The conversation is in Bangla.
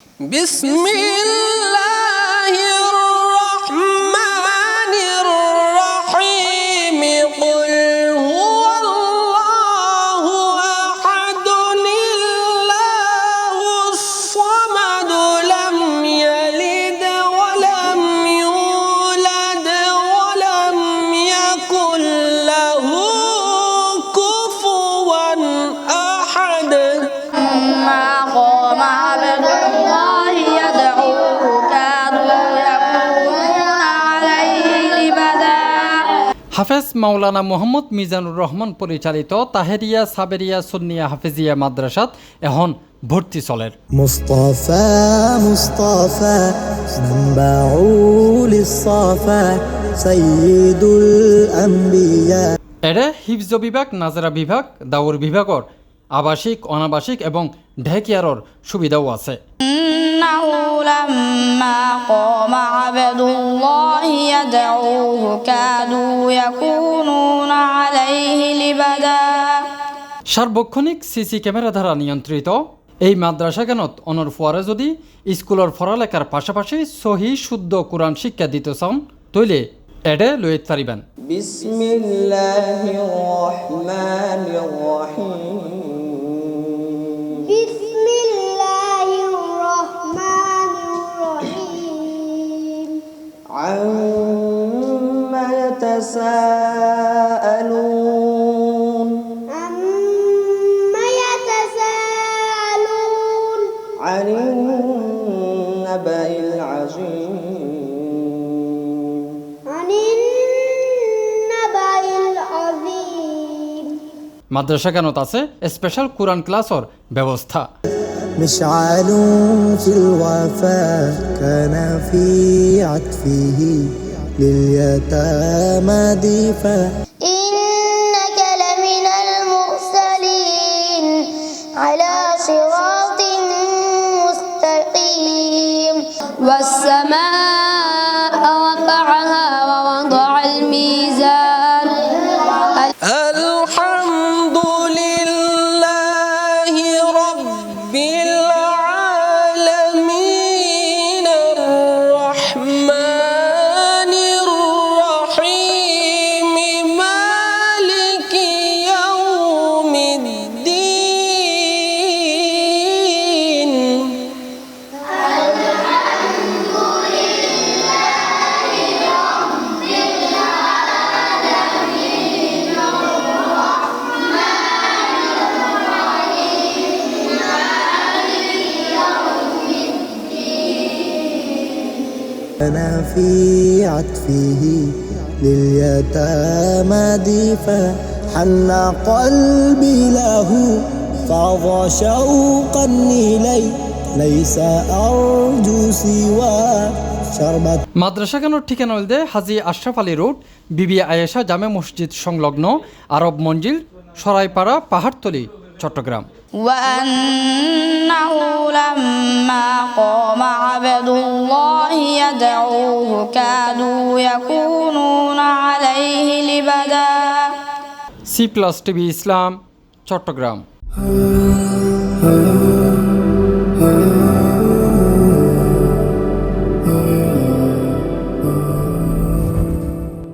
বিসমিল্লাহির-রহমানির-রহিম কুল হুয়াল্লাহু আহাদুন আল্লাহুস সামাদ লাম ইয়ালিদ ওয়া লাম ইউলাদ ওয়া লাম ইয়াকুল লাহু কুফুওয়ান আহাদ। হাফেজ মাওলানা মোহাম্মদ মিজানুর রহমান পরিচালিত তাহেরিয়া সাবেরিয়া সুন্নিয়া হাফেজিয়া মাদ্রাসাত এখন ভর্তি চলের। মুস্তাফা মুস্তাফা মানবাউল ইসফা সাইয়্যিদুল আম্বিয়া। এরে হিফজ বিভাগ, নাজরা বিভাগ, দাউর বিভাগর আবাসিক, অনাবাসিক এবং ঢেকিয়ারর সুবিধাও আছে। সার্বক্ষণিক সিসি ক্যামেরা দ্বারা নিয়ন্ত্রিত এই মাদ্রাসা কেনত অনর ফুয়ারে যদি স্কুলের পড়ালেখার পাশাপাশি সহি শুদ্ধ কোরআন শিক্ষা দিতে চান তৈলে এডে লইত পারিবেন। বিসমিল্লাহির-রহমানির-রহিম আম্মা ইয়াতাসাআলুন আনিন নাবাইল আযীম মাদ্রাসা কেনত আছে স্পেশাল কোরআন ক্লাসর ব্যবস্থা। مشعل في الوفاء كان في عطفه لليتامى دفاع. إنك لمن المرسلين على صراط مستقيم والسماء رفعها ووضع الميزان. আলহামদুলিল্লাহি রাব্বিল আলামিন আর-রহমানির রহিম মালিকি ইয়াউমিদ্দিন। كان في عطفه لليتامى دفاع. حن قلبي له فاض شوقا إليه ليس أرجو سوى شربة. মাদ্রাসা কেন ঠিকানা হলদে হাজী আশরাফ আলী রোড, বিবি আয়েশা জামে মসজিদ সংলগ্ন, আরব মঞ্জিল, সরাইপাড়া, পাহাড়তলি, চট্টগ্রাম। وأنه لما قام عبد الله يدعوه كادوا يكونون عليه لبدا. C+ TV ইসলাম, চট্টগ্রাম।